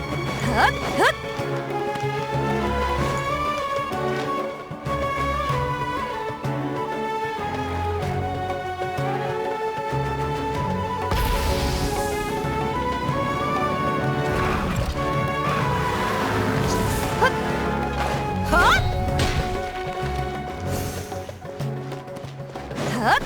헛! 헛! 헛! 헛!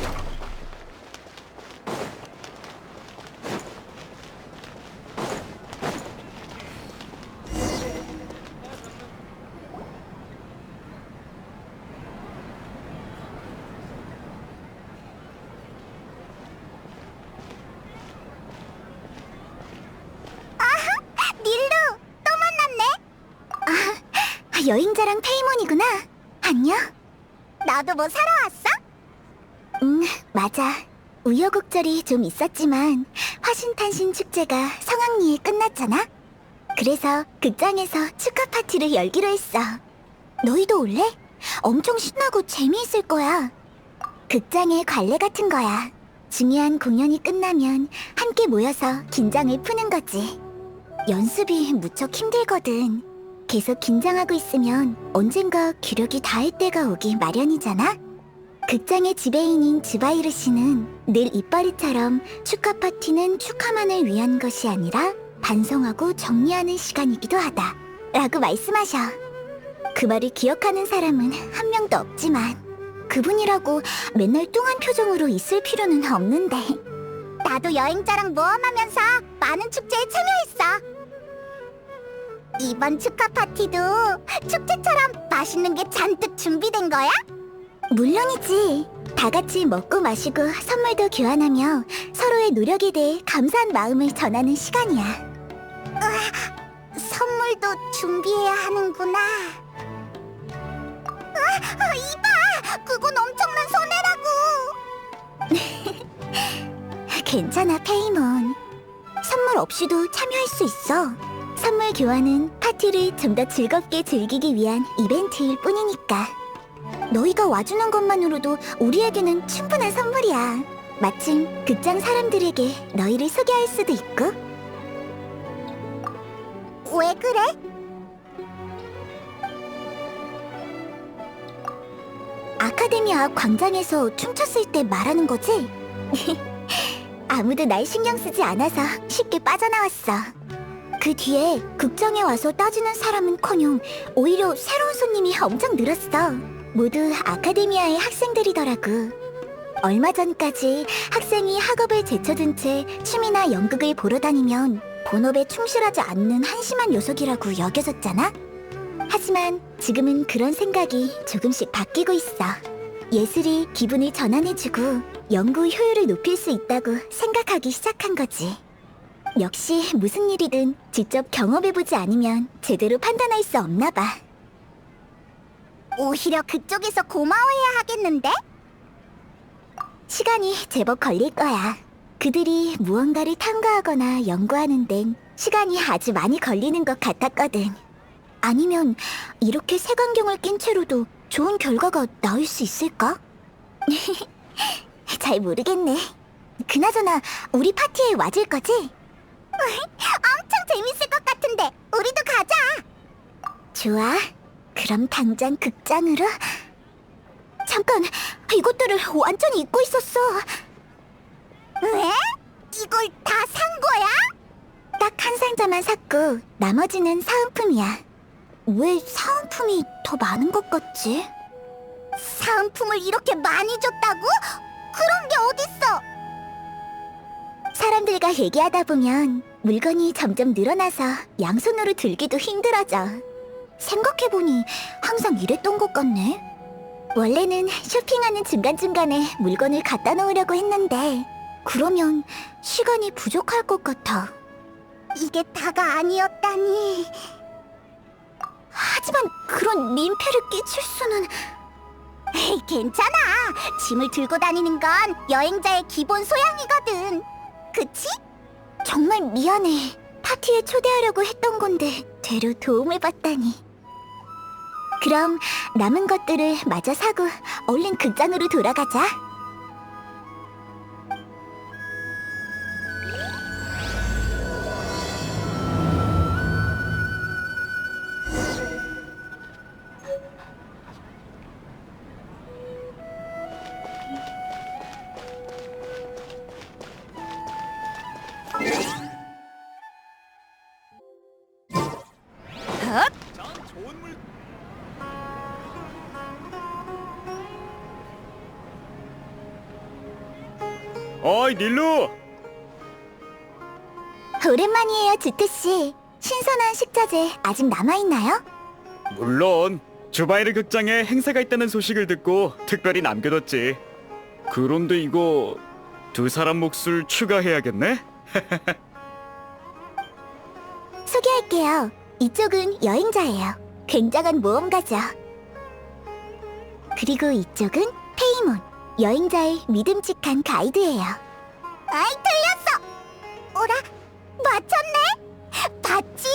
닐루, 또 만났네. 여행자랑 페이몬이구나. 안녕. 너도 뭐 사러 왔어? 맞아. 우여곡절이 좀 있었지만 화신탄신 축제가 성황리에 끝났잖아. 그래서 극장에서 축하 파티를 열기로 했어. 너희도 올래? 엄청 신나고 재미있을 거야. 극장의 관례 같은 거야. 중요한 공연이 끝나면 함께 모여서 긴장을 푸는 거지. 연습이 무척 힘들거든. 계속 긴장하고 있으면 언젠가 기력이 닿을 때가 오기 마련이잖아. 극장의 지배인인 즈바이르 씨는 늘 입버릇처럼 축하 파티는 축하만을 위한 것이 아니라 반성하고 정리하는 시간이기도 하다 라고 말씀하셔. 그 말을 기억하는 사람은 한 명도 없지만 그분이라고 맨날 뚱한 표정으로 있을 필요는 없는데. 나도 여행자랑 모험하면서 많은 축제에 참여했어. 이번 축하 파티도 축제처럼 맛있는 게 잔뜩 준비된 거야? 물론이지. 다 같이 먹고 마시고 선물도 교환하며 서로의 노력에 대해 감사한 마음을 전하는 시간이야. 선물도 준비해야 하는구나. 이봐! 그건 엄청난 손해라고! 괜찮아, 페이몬. 선물 없이도 참여할 수 있어. 선물 교환은 파티를 좀 더 즐겁게 즐기기 위한 이벤트일 뿐이니까. 너희가 와주는 것만으로도 우리에게는 충분한 선물이야. 마침 극장 사람들에게 너희를 소개할 수도 있고. 왜 그래? 아카데미아 광장에서 춤췄을 때 말하는 거지? 아무도 날 신경 쓰지 않아서 쉽게 빠져나왔어. 그 뒤에 극장에 와서 따지는 사람은커녕 오히려 새로운 손님이 엄청 늘었어. 모두 아카데미아의 학생들이더라고. 얼마 전까지 학생이 학업을 제쳐둔 채 춤이나 연극을 보러 다니면 본업에 충실하지 않는 한심한 녀석이라고 여겨졌잖아? 하지만 지금은 그런 생각이 조금씩 바뀌고 있어. 예술이 기분을 전환해주고 연구 효율을 높일 수 있다고 생각하기 시작한 거지. 역시 무슨 일이든 직접 경험해보지 않으면 제대로 판단할 수 없나 봐. 오히려 그쪽에서 고마워해야 하겠는데? 시간이 제법 걸릴 거야. 그들이 무언가를 탐구하거나 연구하는 데는 시간이 아주 많이 걸리는 것 같았거든. 아니면 이렇게 색안경을 낀 채로도 좋은 결과가 나올 수 있을까? 잘 모르겠네. 그나저나 우리 파티에 와줄 거지? 엄청 재밌을 것 같은데 우리도 가자. 좋아. 그럼 당장 극장으로. 잠깐, 이것들을 완전히 잊고 있었어. 왜? 이걸 다 산 거야? 딱 한 상자만 샀고 나머지는 사은품이야. 왜 사은품이 더 많은 것 같지? 사은품을 이렇게 많이 줬다고? 그런 게 어딨어? 사람들과 얘기하다 보면 물건이 점점 늘어나서 양손으로 들기도 힘들어져. 생각해보니 항상 이랬던 것 같네. 원래는 쇼핑하는 중간중간에 물건을 갖다 놓으려고 했는데 그러면 시간이 부족할 것 같아. 이게 다가 아니었다니. 하지만 그런 민폐를 끼칠 수는... 에이, 괜찮아. 짐을 들고 다니는 건 여행자의 기본 소양이거든. 그치? 정말 미안해. 파티에 초대하려고 했던 건데 되려 도움을 받다니. 그럼 남은 것들을 마저 사고 얼른 극장으로 돌아가자. 헛! 어이 닐루! 오랜만이에요, 주트씨. 신선한 식자재 아직 남아있나요? 물론 주바이르 극장에 행사가 있다는 소식을 듣고 특별히 남겨뒀지. 그런데 이거 두 사람 몫을 추가해야겠네? 소개할게요. 이쪽은 여행자예요. 굉장한 모험가죠. 그리고 이쪽은 페이몬, 여행자의 믿음직한 가이드예요. 아이, 틀렸어! 오라, 맞췄네? 봤지?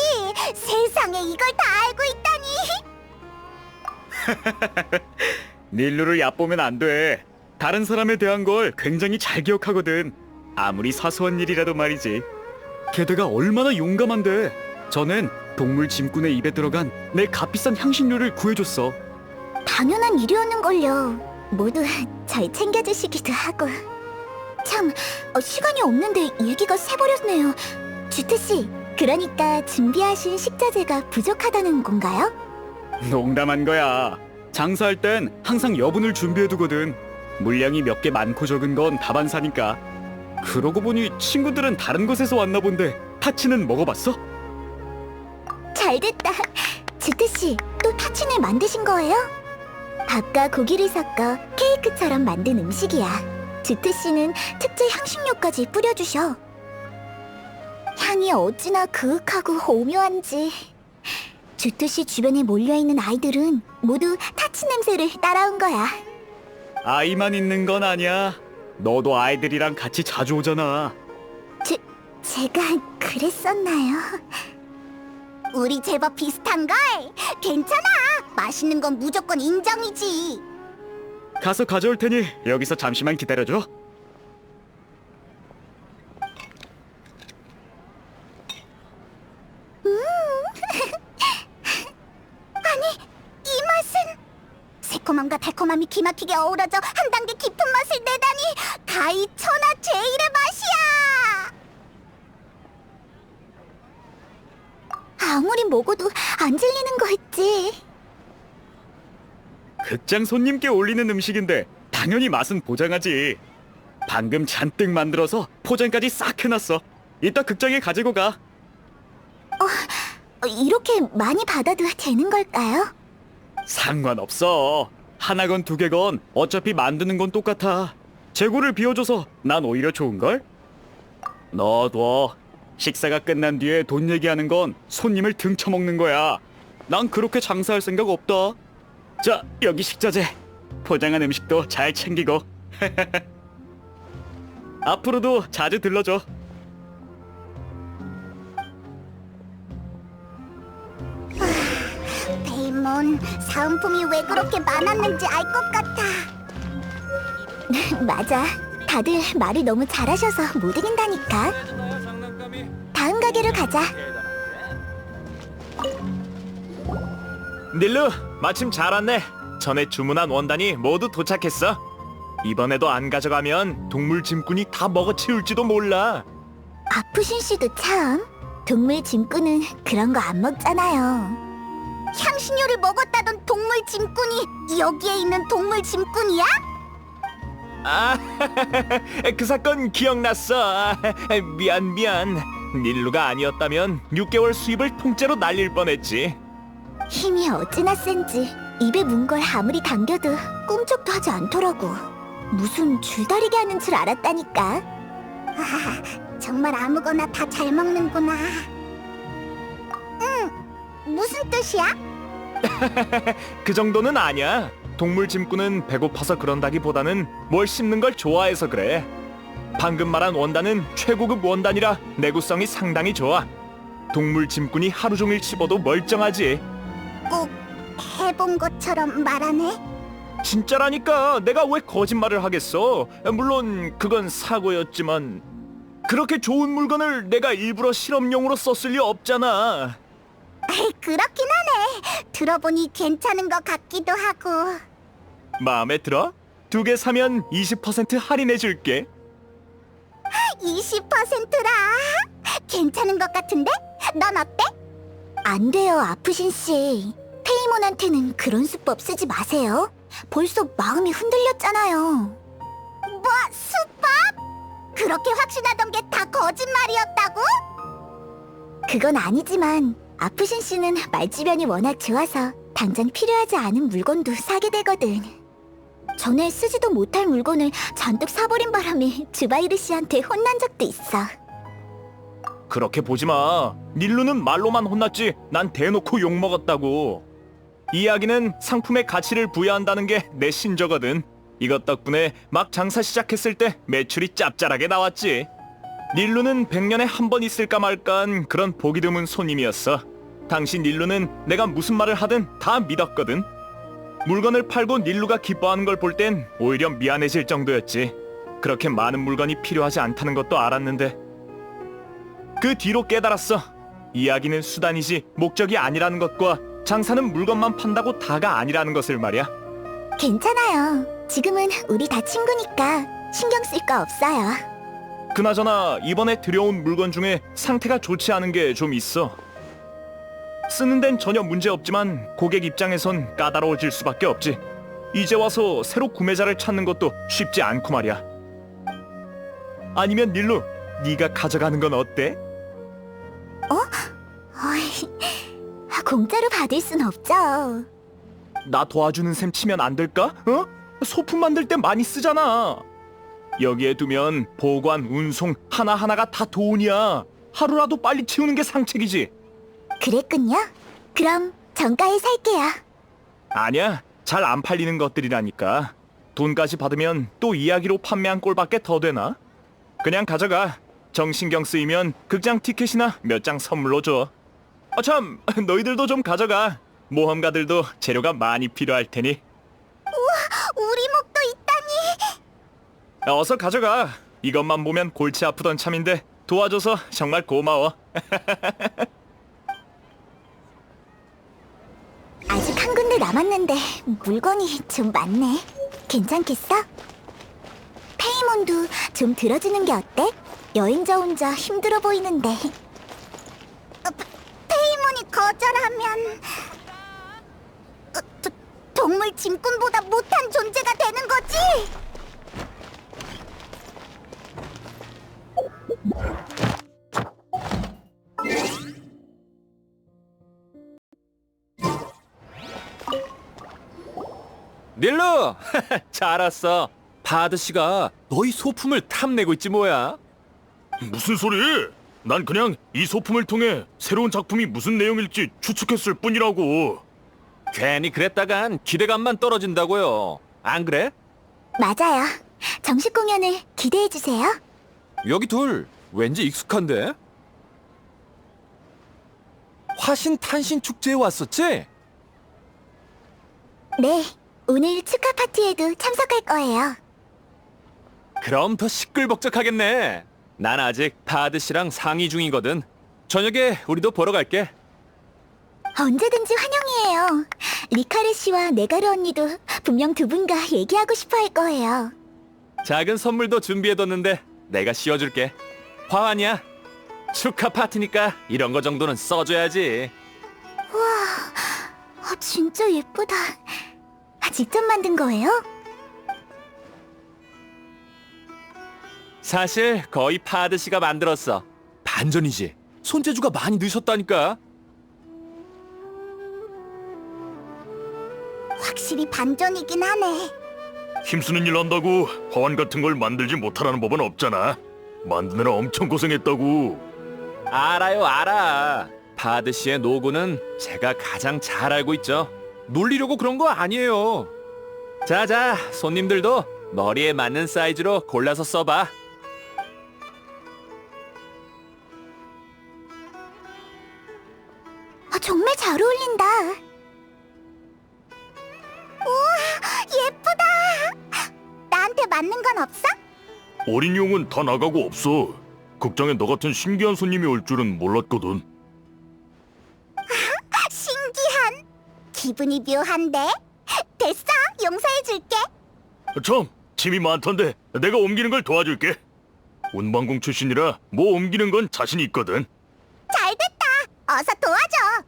세상에 이걸 다 알고 있다니! 닐루를 얕보면 안 돼. 다른 사람에 대한 걸 굉장히 잘 기억하거든. 아무리 사소한 일이라도 말이지. 게다가 얼마나 용감한데. 저는 동물 짐꾼의 입에 들어간 내 값비싼 향신료를 구해줬어. 당연한 일이었는걸요. 모두 절 챙겨주시기도 하고. 참, 시간이 없는데 얘기가 새버렸네요. 주트씨, 그러니까 준비하신 식자재가 부족하다는 건가요? 농담한 거야. 장사할 땐 항상 여분을 준비해두거든. 물량이 몇 개 많고 적은 건 다반사니까. 그러고 보니 친구들은 다른 곳에서 왔나 본데 타치는 먹어봤어? 잘됐다. 주트씨, 또 타친을 만드신 거예요? 밥과 고기를 섞어 케이크처럼 만든 음식이야. 주트씨는 특제 향신료까지 뿌려주셔. 향이 어찌나 그윽하고 오묘한지. 주트씨 주변에 몰려있는 아이들은 모두 타친 냄새를 따라온 거야. 아이만 있는 건 아니야. 너도 아이들이랑 같이 자주 오잖아. 제가 그랬었나요? 우리 제법 비슷한걸? 괜찮아. 맛있는 건 무조건 인정이지. 가서 가져올 테니 여기서 잠시만 기다려줘. 아니, 이 맛은 새콤함과 달콤함이 기막히게 어우러져 한 단계 깊은 맛을 내다니 가히 천하 제일의 맛이야. 아무리 먹어도 안 질리는 거 있지. 극장 손님께 올리는 음식인데 당연히 맛은 보장하지. 방금 잔뜩 만들어서 포장까지 싹 해놨어. 이따 극장에 가지고 가. 이렇게 많이 받아도 되는 걸까요? 상관없어. 하나건 두 개건 어차피 만드는 건 똑같아. 재고를 비워줘서 난 오히려 좋은걸? 넣어둬. 식사가 끝난 뒤에 돈 얘기하는 건 손님을 등쳐먹는 거야. 난 그렇게 장사할 생각 없다. 자, 여기 식자재. 포장한 음식도 잘 챙기고. 앞으로도 자주 들러줘. 페이몬, 사은품이 왜 그렇게 많았는지 알 것 같아. 맞아. 다들 말을 너무 잘하셔서 못 이긴다니까. 다음 가게로 가자. 닐루, 마침 잘 왔네. 전에 주문한 원단이 모두 도착했어. 이번에도 안 가져가면 동물 짐꾼이 다 먹어치울지도 몰라. 아프신 씨도 참. 동물 짐꾼은 그런 거 안 먹잖아요. 향신료를 먹었다던 동물 짐꾼이 여기에 있는 동물 짐꾼이야? 아, 그 사건 기억났어. 미안. 닐루가 아니었다면 6개월 수입을 통째로 날릴 뻔했지. 힘이 어찌나 센지 입에 문 걸 아무리 당겨도 꿈쩍도 하지 않더라고. 무슨 줄다리기 하는 줄 알았다니까. 정말 아무거나 다 잘 먹는구나. 무슨 뜻이야? 그 정도는 아니야. 동물 짐꾼은 배고파서 그런다기보다는 뭘 씹는 걸 좋아해서 그래. 방금 말한 원단은 최고급 원단이라 내구성이 상당히 좋아. 동물 짐꾼이 하루 종일 씹어도 멀쩡하지. 꼭 해본 것처럼 말하네. 진짜라니까. 내가 왜 거짓말을 하겠어. 물론 그건 사고였지만 그렇게 좋은 물건을 내가 일부러 실험용으로 썼을 리 없잖아. 그렇긴 하네. 들어보니 괜찮은 것 같기도 하고. 마음에 들어? 2개 사면 20% 할인해 줄게. 20%라. 괜찮은 것 같은데? 넌 어때? 안 돼요, 아프신 씨. 페이몬한테는 그런 수법 쓰지 마세요. 벌써 마음이 흔들렸잖아요. 뭐, 수법? 그렇게 확신하던 게 다 거짓말이었다고? 그건 아니지만 아프신 씨는 말주변이 워낙 좋아서 당장 필요하지 않은 물건도 사게 되거든. 전에 쓰지도 못할 물건을 잔뜩 사버린 바람에 주바이르 씨한테 혼난 적도 있어. 그렇게 보지 마. 닐루는 말로만 혼났지 난 대놓고 욕먹었다고. 이야기는 상품의 가치를 부여한다는 게 내 신조거든. 이것 덕분에 막 장사 시작했을 때 매출이 짭짤하게 나왔지. 닐루는 100년에 한 번 있을까 말까한 그런 보기 드문 손님이었어. 당시 닐루는 내가 무슨 말을 하든 다 믿었거든. 물건을 팔고 닐루가 기뻐하는 걸 볼 땐 오히려 미안해질 정도였지. 그렇게 많은 물건이 필요하지 않다는 것도 알았는데 그 뒤로 깨달았어. 이야기는 수단이지 목적이 아니라는 것과 장사는 물건만 판다고 다가 아니라는 것을 말이야. 괜찮아요. 지금은 우리 다 친구니까 신경 쓸 거 없어요. 그나저나 이번에 들여온 물건 중에 상태가 좋지 않은 게 좀 있어. 쓰는 데는 전혀 문제 없지만 고객 입장에선 까다로워질 수밖에 없지. 이제 와서 새로 구매자를 찾는 것도 쉽지 않고 말이야. 아니면 닐루, 네가 가져가는 건 어때? 어이, 공짜로 받을 순 없죠. 나 도와주는 셈 치면 안 될까? 어? 소품 만들 때 많이 쓰잖아. 여기에 두면 보관, 운송 하나하나가 다 돈이야. 하루라도 빨리 치우는 게 상책이지. 그랬군요. 그럼 정가에 살게요. 아니야, 잘 안 팔리는 것들이라니까. 돈까지 받으면 또 이야기로 판매한 꼴밖에 더 되나? 그냥 가져가. 정신경 쓰이면 극장 티켓이나 몇 장 선물로 줘. 참, 너희들도 좀 가져가. 모험가들도 재료가 많이 필요할 테니. 우리 목도 있다니. 어서 가져가. 이것만 보면 골치 아프던 참인데 도와줘서 정말 고마워. 아직 한 군데 남았는데 물건이 좀 많네. 괜찮겠어? 페이몬도 좀 들어주는 게 어때? 여행자 혼자 힘들어 보이는데. 페이몬이 거절하면 동물 짐꾼보다 못한 존재가 되는 거지? 닐루! 잘 왔어. 파드 씨가 너희 소품을 탐내고 있지 뭐야. 무슨 소리? 난 그냥 이 소품을 통해 새로운 작품이 무슨 내용일지 추측했을 뿐이라고. 괜히 그랬다간 기대감만 떨어진다고요. 안 그래? 맞아요. 정식 공연을 기대해 주세요. 여기 둘 왠지 익숙한데? 화신 탄신 축제에 왔었지? 네, 오늘 축하 파티에도 참석할 거예요. 그럼 더 시끌벅적하겠네. 난 아직 파드 씨랑 상의 중이거든. 저녁에 우리도 보러 갈게. 언제든지 환영이에요. 리카르 씨와 네가르 언니도 분명 두 분과 얘기하고 싶어 할 거예요. 작은 선물도 준비해뒀는데 내가 씌워줄게. 화환이야. 축하 파티니까 이런 거 정도는 써줘야지. 진짜 예쁘다. 직접 만든 거예요? 사실 거의 파드 씨가 만들었어. 반전이지. 손재주가 많이 늦었다니까. 확실히 반전이긴 하네. 힘쓰는 일 한다고 화환 같은 걸 만들지 못하라는 법은 없잖아. 만드느라 엄청 고생했다고. 알아요, 알아. 파드 씨의 노고는 제가 가장 잘 알고 있죠. 놀리려고 그런 거 아니에요. 자자, 손님들도 머리에 맞는 사이즈로 골라서 써봐. 정말 잘 어울린다. 우와, 예쁘다. 나한테 맞는 건 없어? 어린 용은 다 나가고 없어. 극장에 너 같은 신기한 손님이 올 줄은 몰랐거든. 신기한. 기분이 묘한데? 됐어, 용서해줄게. 참, 짐이 많던데 내가 옮기는 걸 도와줄게. 운반공 출신이라 뭐 옮기는 건 자신 있거든. 잘됐다. 어서 도와줘.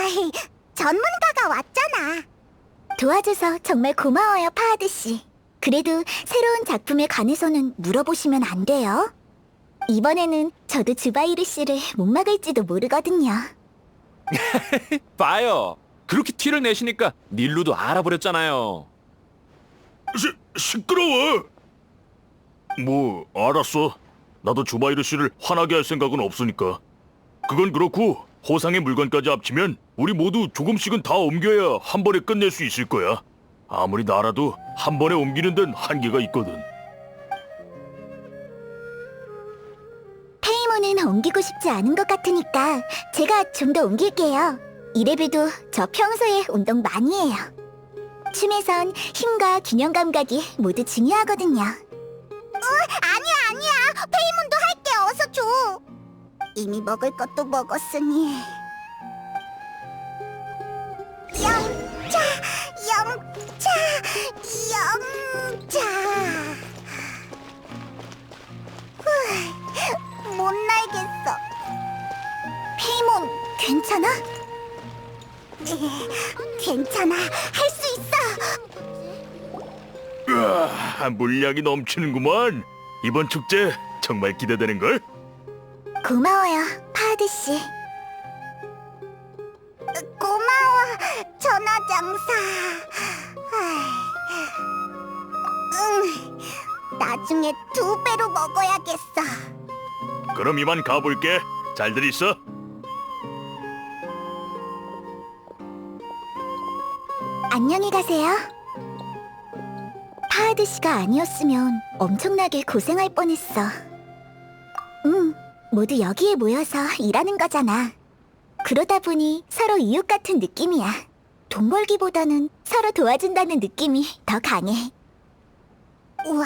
아이, 전문가가 왔잖아. 도와줘서 정말 고마워요, 파하드 씨. 그래도 새로운 작품에 관해서는 물어보시면 안 돼요. 이번에는 저도 주바이르 씨를 못 막을지도 모르거든요. 봐요. 그렇게 티를 내시니까 닐루도 알아버렸잖아요. 시끄러워. 뭐 알았어. 나도 주바이르 씨를 화나게 할 생각은 없으니까. 그건 그렇고 호상의 물건까지 합치면 우리 모두 조금씩은 다 옮겨야 한 번에 끝낼 수 있을 거야. 아무리 나라도 한 번에 옮기는 데는 한계가 있거든. 페이몬은 옮기고 싶지 않은 것 같으니까 제가 좀 더 옮길게요. 이래봬도 저 평소에 운동 많이 해요. 춤에선 힘과 균형 감각이 모두 중요하거든요. 아니야. 페이몬도 할게. 어서 줘. 이미 먹을 것도 먹었으니. 영차. 못 날겠어. 페이몬, 괜찮아? 괜찮아. 할 수 있어. 으아, 물량이 넘치는구만. 이번 축제 정말 기대되는걸? 고마워요, 파하드 씨. 고마워, 전화장사. 나중에 2배로 먹어야겠어. 그럼 이만 가볼게. 잘들 있어. 안녕히 가세요. 파하드 씨가 아니었으면 엄청나게 고생할 뻔했어. 모두 여기에 모여서 일하는 거잖아. 그러다 보니 서로 이웃 같은 느낌이야. 돈 벌기보다는 서로 도와준다는 느낌이 더 강해. 우와,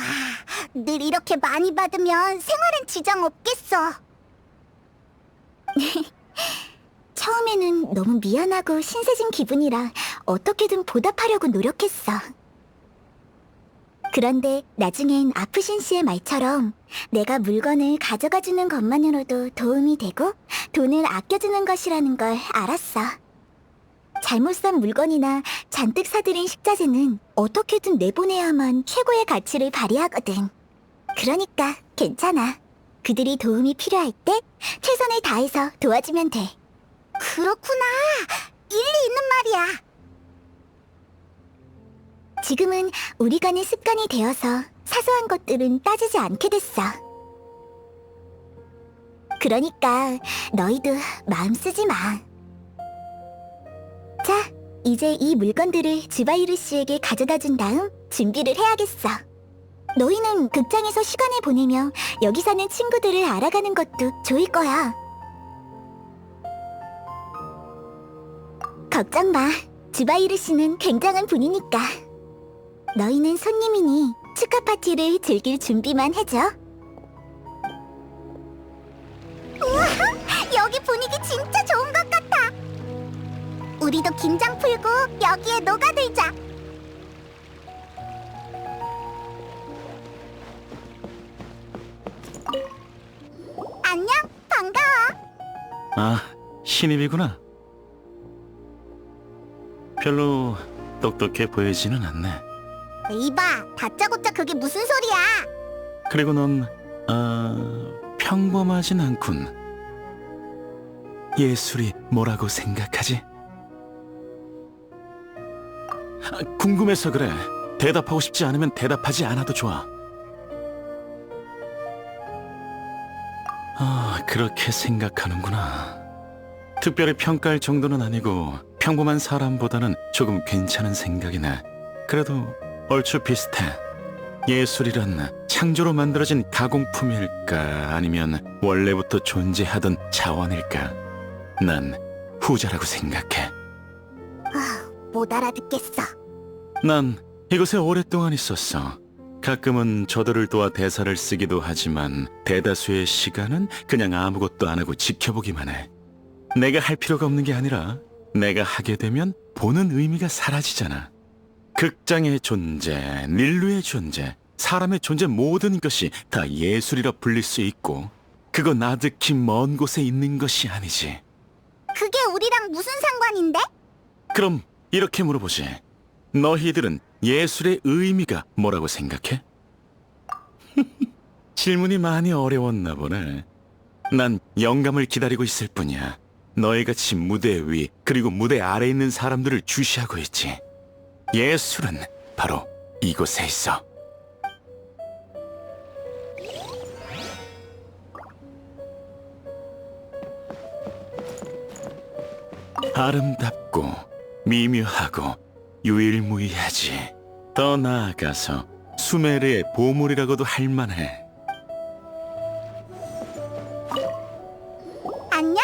늘 이렇게 많이 받으면 생활엔 지장 없겠어. 처음에는 너무 미안하고 신세진 기분이라 어떻게든 보답하려고 노력했어. 그런데 나중엔 아프신 씨의 말처럼 내가 물건을 가져가주는 것만으로도 도움이 되고 돈을 아껴주는 것이라는 걸 알았어. 잘못 산 물건이나 잔뜩 사들인 식자재는 어떻게든 내보내야만 최고의 가치를 발휘하거든. 그러니까 괜찮아. 그들이 도움이 필요할 때 최선을 다해서 도와주면 돼. 그렇구나. 일리 있는 말이야. 지금은 우리 간의 습관이 되어서 사소한 것들은 따지지 않게 됐어. 그러니까 너희도 마음 쓰지 마. 자, 이제 이 물건들을 주바이르 씨에게 가져다 준 다음 준비를 해야겠어. 너희는 극장에서 시간을 보내며 여기 사는 친구들을 알아가는 것도 좋을 거야. 걱정 마. 주바이르 씨는 굉장한 분이니까. 너희는 손님이니 축하 파티를 즐길 준비만 해줘. 우와, 여기 분위기 진짜 좋은 것 같아. 우리도 긴장 풀고 여기에 녹아들자. 안녕, 반가워. 아, 신입이구나. 별로 똑똑해 보이지는 않네. 이봐, 다짜고짜 그게 무슨 소리야? 그리고 넌, 평범하진 않군. 예술이 뭐라고 생각하지? 궁금해서 그래. 대답하고 싶지 않으면 대답하지 않아도 좋아. 그렇게 생각하는구나. 특별히 평가할 정도는 아니고 평범한 사람보다는 조금 괜찮은 생각이네. 그래도 얼추 비슷해. 예술이란 창조로 만들어진 가공품일까 아니면 원래부터 존재하던 자원일까? 난 후자라고 생각해. 못 알아듣겠어. 난 이곳에 오랫동안 있었어. 가끔은 저들을 도와 대사를 쓰기도 하지만 대다수의 시간은 그냥 아무것도 안 하고 지켜보기만 해. 내가 할 필요가 없는 게 아니라 내가 하게 되면 보는 의미가 사라지잖아. 극장의 존재, 닐루의 존재, 사람의 존재 모든 것이 다 예술이라 불릴 수 있고 그건 아득히 먼 곳에 있는 것이 아니지. 그게 우리랑 무슨 상관인데? 그럼 이렇게 물어보지. 너희들은 예술의 의미가 뭐라고 생각해? 질문이 많이 어려웠나 보네. 난 영감을 기다리고 있을 뿐이야. 너희같이 무대 위 그리고 무대 아래 있는 사람들을 주시하고 있지. 예술은 바로 이곳에 있어. 아름답고 미묘하고 유일무이하지. 더 나아가서 수메르의 보물이라고도 할 만해. 안녕?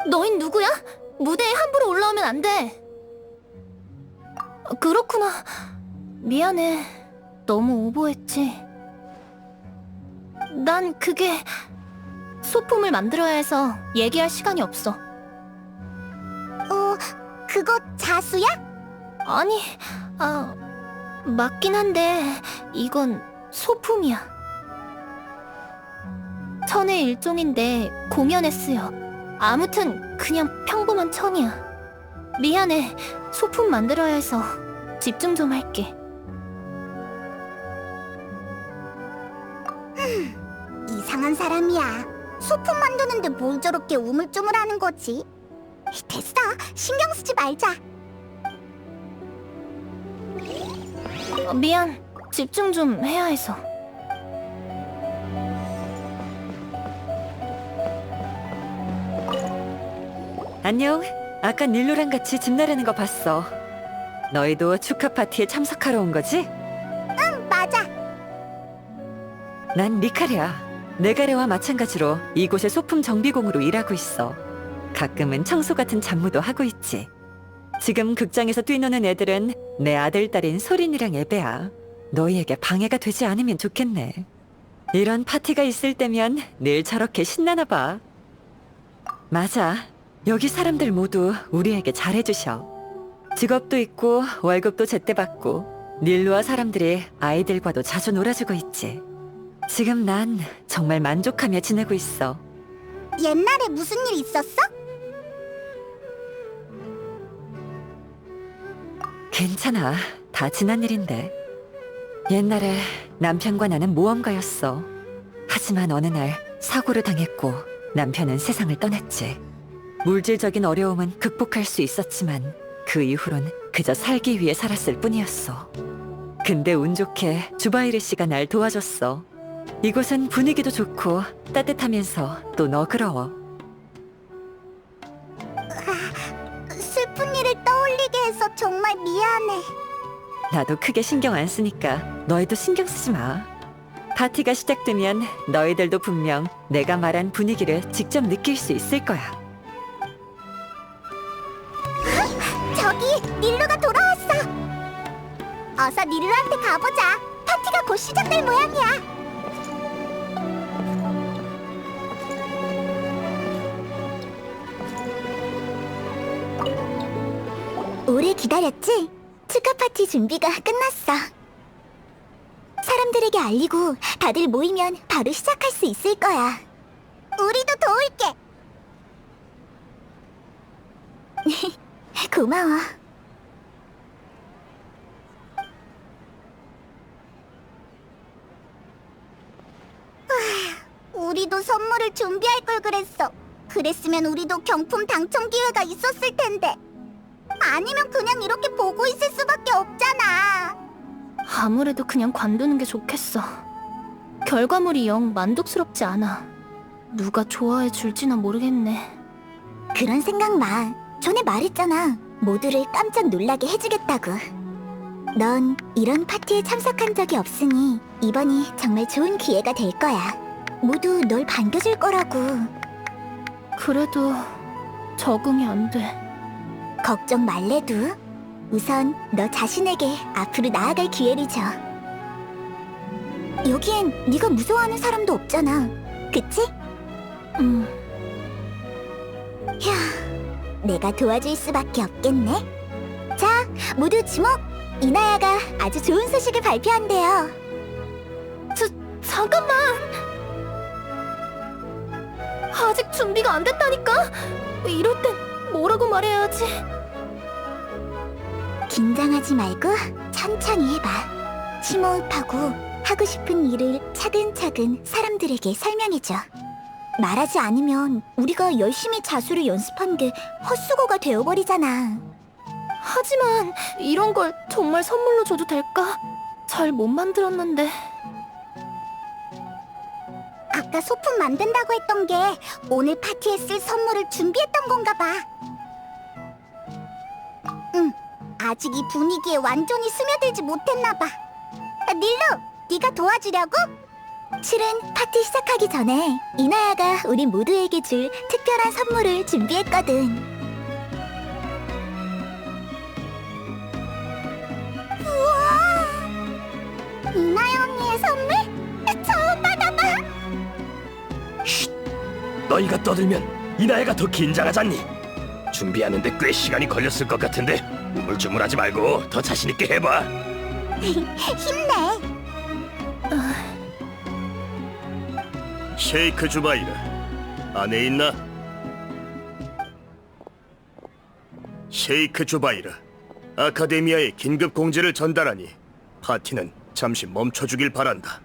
너흰 누구야? 무대에 함부로 올라오면 안 돼. 그렇구나. 미안해. 너무 오버했지. 난 그게 소품을 만들어야 해서 얘기할 시간이 없어. 그거 자수야? 아니, 맞긴 한데 이건 소품이야. 천의 일종인데 공연에 쓰여. 아무튼 그냥 평범한 천이야. 미안해. 소품 만들어야 해서 집중 좀 할게. 이상한 사람이야. 소품 만드는데 뭘 저렇게 우물쭈물하는 거지? 됐어, 신경 쓰지 말자. 미안. 집중 좀 해야 해서. 안녕. 아까 닐로랑 같이 집 나르는 거 봤어. 너희도 축하 파티에 참석하러 온 거지? 맞아. 난 리카리야. 네가레와 마찬가지로 이곳의 소품 정비공으로 일하고 있어. 가끔은 청소 같은 잡무도 하고 있지. 지금 극장에서 뛰노는 애들은 내 아들, 딸인 소린이랑 에베야. 너희에게 방해가 되지 않으면 좋겠네. 이런 파티가 있을 때면 늘 저렇게 신나나 봐. 맞아. 여기 사람들 모두 우리에게 잘해주셔. 직업도 있고 월급도 제때 받고 닐루와 사람들이 아이들과도 자주 놀아주고 있지. 지금 난 정말 만족하며 지내고 있어. 옛날에 무슨 일 있었어? 괜찮아. 다 지난 일인데. 옛날에 남편과 나는 모험가였어. 하지만 어느 날 사고를 당했고 남편은 세상을 떠났지. 물질적인 어려움은 극복할 수 있었지만 그 이후론 그저 살기 위해 살았을 뿐이었어. 근데 운 좋게 주바이르 씨가 날 도와줬어. 이곳은 분위기도 좋고 따뜻하면서 또 너그러워. 슬픈 일을 떠올리게 해서 정말 미안해. 나도 크게 신경 안 쓰니까 너희도 신경 쓰지 마. 파티가 시작되면 너희들도 분명 내가 말한 분위기를 직접 느낄 수 있을 거야. 저기 닐루가 돌아왔어. 어서 닐루한테 가보자. 파티가 곧 시작될 모양이야. 오래 기다렸지? 축하 파티 준비가 끝났어. 사람들에게 알리고 다들 모이면 바로 시작할 수 있을 거야. 우리도 도울게. 고마워. 우리도 선물을 준비할 걸 그랬어. 그랬으면 우리도 경품 당첨 기회가 있었을 텐데. 아니면 그냥 이렇게 보고 있을 수밖에 없잖아. 아무래도 그냥 관두는 게 좋겠어. 결과물이 영 만족스럽지 않아. 누가 좋아해 줄지나 모르겠네. 그런 생각 마. 전에 말했잖아. 모두를 깜짝 놀라게 해주겠다고. 넌 이런 파티에 참석한 적이 없으니 이번이 정말 좋은 기회가 될 거야. 모두 널 반겨줄 거라고. 그래도 적응이 안 돼. 걱정 말래도 우선 너 자신에게 앞으로 나아갈 기회를 줘. 여기엔 네가 무서워하는 사람도 없잖아. 그치? 휴, 내가 도와줄 수밖에 없겠네. 자, 모두 주목! 이나야가 아주 좋은 소식을 발표한대요. 잠깐만! 아직 준비가 안 됐다니까? 이럴 땐 뭐라고 말해야 하지? 긴장하지 말고 천천히 해봐. 심호흡하고 하고 싶은 일을 차근차근 사람들에게 설명해줘. 말하지 않으면 우리가 열심히 자수를 연습한 게 헛수고가 되어버리잖아. 하지만 이런 걸 정말 선물로 줘도 될까? 잘 못 만들었는데. 아까 소품 만든다고 했던 게 오늘 파티에 쓸 선물을 준비했던 건가 봐. 응, 아직 이 분위기에 완전히 스며들지 못했나 봐. 닐루, 네가 도와주려고? 실은 파티 시작하기 전에 이나야가 우리 모두에게 줄 특별한 선물을 준비했거든. 우와! 이나야 언니의 선물? 처음 받아봐! 너희가 떠들면 이나야가 더 긴장하잖니. 준비하는데 꽤 시간이 걸렸을 것 같은데 우물쭈물하지 말고 더 자신 있게 해봐. 힘내! 쉐이크 주바이르, 안에 있나? 쉐이크 주바이르, 아카데미아에 긴급 공지를 전달하니 파티는 잠시 멈춰주길 바란다.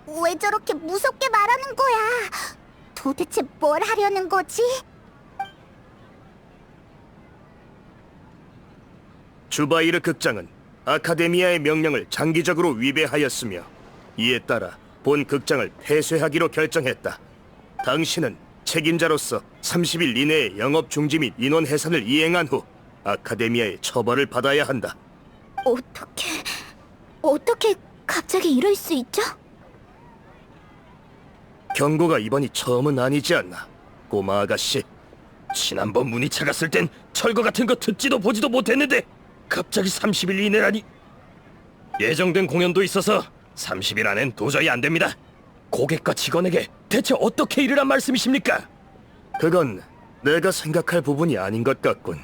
왜 저렇게 무섭게 말하는 거야? 도대체 뭘 하려는 거지? 주바이르 극장은 아카데미아의 명령을 장기적으로 위배하였으며 이에 따라 본 극장을 폐쇄하기로 결정했다. 당신은 책임자로서 30일 이내에 영업 중지 및 인원 해산을 이행한 후 아카데미아의 처벌을 받아야 한다. 어떻게 갑자기 이럴 수 있죠? 경고가 이번이 처음은 아니지 않나, 꼬마 아가씨? 지난번 문이 차갔을 땐 철거 같은 거 듣지도 보지도 못했는데 갑자기 30일 이내라니. 예정된 공연도 있어서 30일 안엔 도저히 안 됩니다. 고객과 직원에게 대체 어떻게 이르란 말씀이십니까? 그건 내가 생각할 부분이 아닌 것 같군.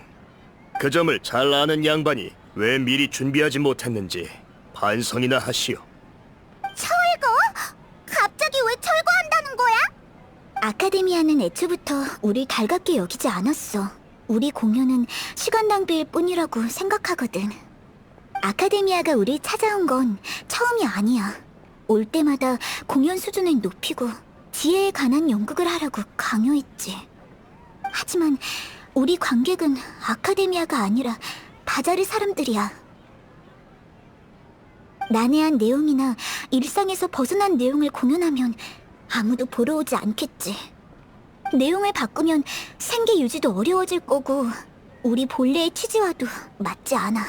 그 점을 잘 아는 양반이 왜 미리 준비하지 못했는지 반성이나 하시오. 철거? 갑자기 왜 철거한다는 거야? 아카데미아는 애초부터 우리 달갑게 여기지 않았어. 우리 공연은 시간 낭비일 뿐이라고 생각하거든. 아카데미아가 우리 찾아온 건 처음이 아니야. 올 때마다 공연 수준을 높이고 지혜에 관한 연극을 하라고 강요했지. 하지만 우리 관객은 아카데미아가 아니라 바자르 사람들이야. 난해한 내용이나 일상에서 벗어난 내용을 공연하면 아무도 보러 오지 않겠지. 내용을 바꾸면 생계 유지도 어려워질 거고 우리 본래의 취지와도 맞지 않아.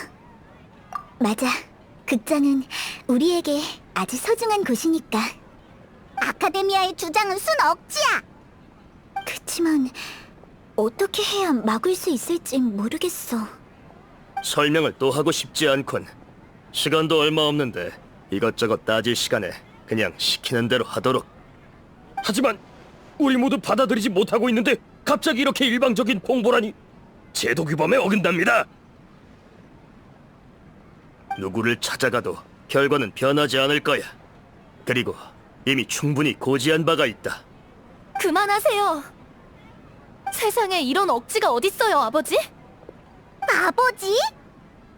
맞아. 극장은 우리에게 아주 소중한 곳이니까. 아카데미아의 주장은 순 억지야. 그치만 어떻게 해야 막을 수 있을지 모르겠어. 설명을 또 하고 싶지 않군. 시간도 얼마 없는데 이것저것 따질 시간에 그냥 시키는 대로 하도록. 하지만 우리 모두 받아들이지 못하고 있는데 갑자기 이렇게 일방적인 통보라니. 제도 규범에 어긋납니다. 누구를 찾아가도 결과는 변하지 않을 거야. 그리고 이미 충분히 고지한 바가 있다. 그만하세요. 세상에 이런 억지가 어딨어요, 아버지? 아버지?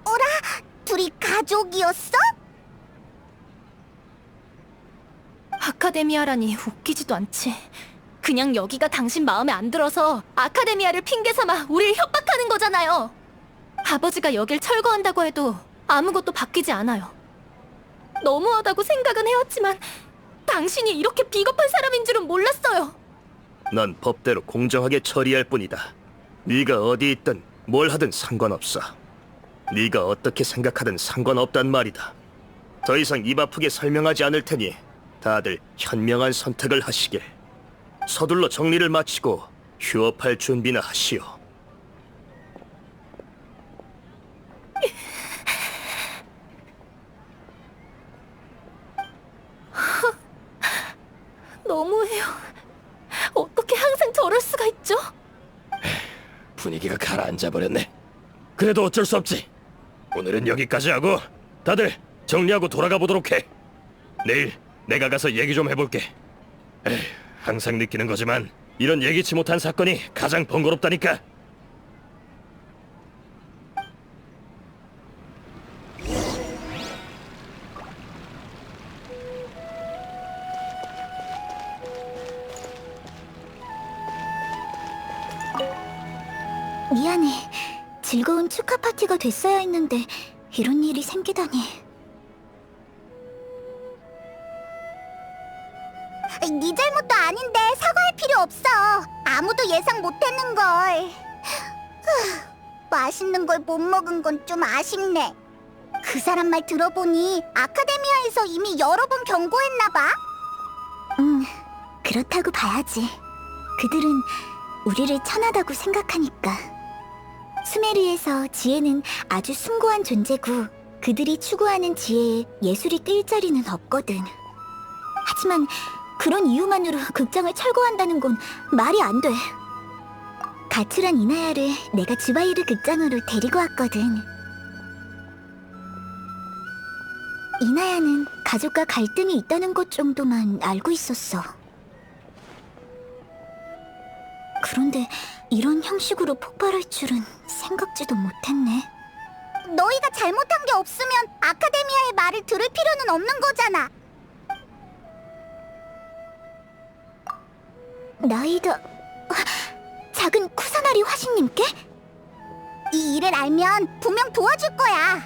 어라? 둘이 가족이었어? 아카데미아라니 웃기지도 않지. 그냥 여기가 당신 마음에 안 들어서 아카데미아를 핑계 삼아 우릴 협박하는 거잖아요. 아버지가 여길 철거한다고 해도 아무것도 바뀌지 않아요. 너무하다고 생각은 해왔지만 당신이 이렇게 비겁한 사람인 줄은 몰랐어요. 난 법대로 공정하게 처리할 뿐이다. 네가 어디 있든 뭘 하든 상관없어. 네가 어떻게 생각하든 상관없단 말이다. 더 이상 입 아프게 설명하지 않을 테니 다들 현명한 선택을 하시길. 서둘러 정리를 마치고 휴업할 준비나 하시오. 너무해요. 어떻게 항상 저럴 수가 있죠? 분위기가 가라앉아 버렸네. 그래도 어쩔 수 없지. 오늘은 여기까지 하고 다들 정리하고 돌아가 보도록 해. 내일 내가 가서 얘기 좀 해볼게. 에휴, 항상 느끼는 거지만 이런 예기치 못한 사건이 가장 번거롭다니까. 미안해. 즐거운 축하 파티가 됐어야 했는데 이런 일이 생기다니. 네 잘못도 아닌데 사과할 필요 없어. 아무도 예상 못했는걸. 맛있는 걸 못 먹은 건 좀 아쉽네. 그 사람 말 들어보니 아카데미아에서 이미 여러 번 경고했나 봐. 그렇다고 봐야지. 그들은 우리를 천하다고 생각하니까. 수메르에서 지혜는 아주 숭고한 존재고 그들이 추구하는 지혜에 예술이 낄 자리는 없거든. 하지만 그런 이유만으로 극장을 철거한다는 건 말이 안 돼. 가출한 이나야를 내가 주바이르 극장으로 데리고 왔거든. 이나야는 가족과 갈등이 있다는 것 정도만 알고 있었어. 그런데 이런 형식으로 폭발할 줄은 생각지도 못했네. 너희가 잘못한 게 없으면 아카데미아의 말을 들을 필요는 없는 거잖아. 나이다. 작은 쿠사나리 화신님께? 이 일을 알면 분명 도와줄 거야.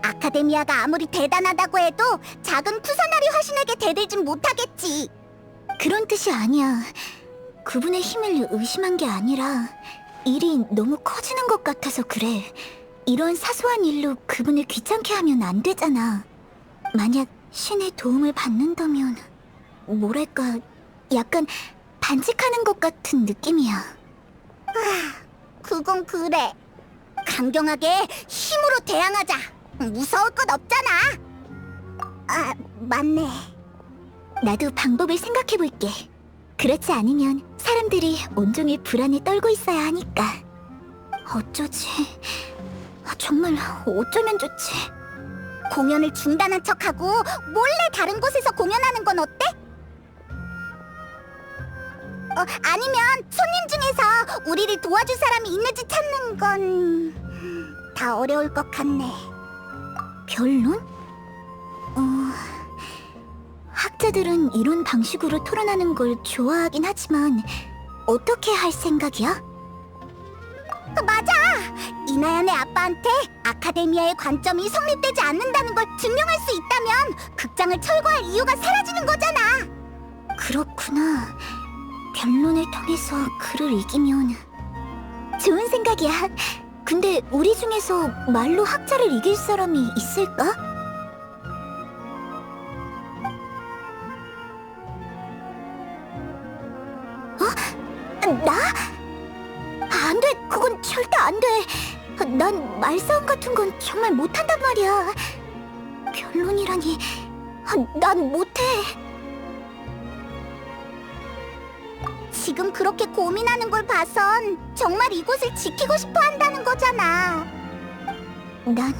아카데미아가 아무리 대단하다고 해도 작은 쿠사나리 화신에게 대들진 못하겠지. 그런 뜻이 아니야. 그분의 힘을 의심한 게 아니라 일이 너무 커지는 것 같아서 그래. 이런 사소한 일로 그분을 귀찮게 하면 안 되잖아. 만약 신의 도움을 받는다면 뭐랄까 약간 반칙하는 것 같은 느낌이야. 그건 그래. 강경하게 힘으로 대항하자. 무서울 것 없잖아. 아, 맞네. 나도 방법을 생각해볼게. 그렇지 않으면 사람들이 온종일 불안에 떨고 있어야 하니까. 어쩌지? 정말 어쩌면 좋지? 공연을 중단한 척하고 몰래 다른 곳에서 공연하는 건 어때? 아니면 손님 중에서 우리를 도와줄 사람이 있는지 찾는 건 다 어려울 것 같네. 변론? 학자들은 이런 방식으로 토론하는 걸 좋아하긴 하지만 어떻게 할 생각이야? 맞아! 이나연의 아빠한테 아카데미아의 관점이 성립되지 않는다는 걸 증명할 수 있다면 극장을 철거할 이유가 사라지는 거잖아! 그렇구나. 변론을 통해서 그를 이기면... 좋은 생각이야. 근데 우리 중에서 말로 학자를 이길 사람이 있을까? 나? 안 돼! 그건 절대 안 돼! 난 말싸움 같은 건 정말 못한단 말이야. 변론이라니... 난 못해! 지금 그렇게 고민하는 걸 봐선 정말 이곳을 지키고 싶어 한다는 거잖아. 난...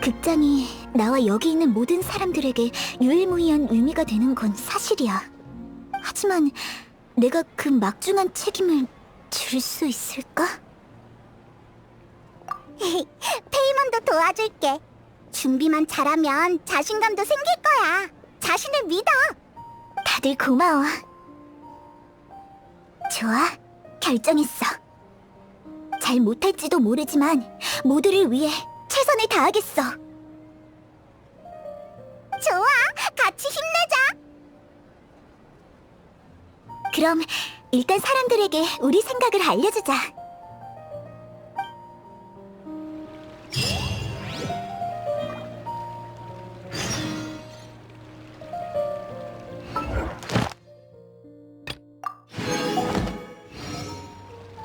극장이 나와 여기 있는 모든 사람들에게 유일무이한 의미가 되는 건 사실이야. 하지만 내가 그 막중한 책임을 질 수 있을까? 페이몬도 도와줄게. 준비만 잘하면 자신감도 생길 거야. 자신을 믿어. 다들 고마워. 좋아, 결정했어. 잘 못할지도 모르지만 모두를 위해 최선을 다하겠어. 좋아, 같이 힘내자. 그럼 일단 사람들에게 우리 생각을 알려주자.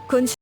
군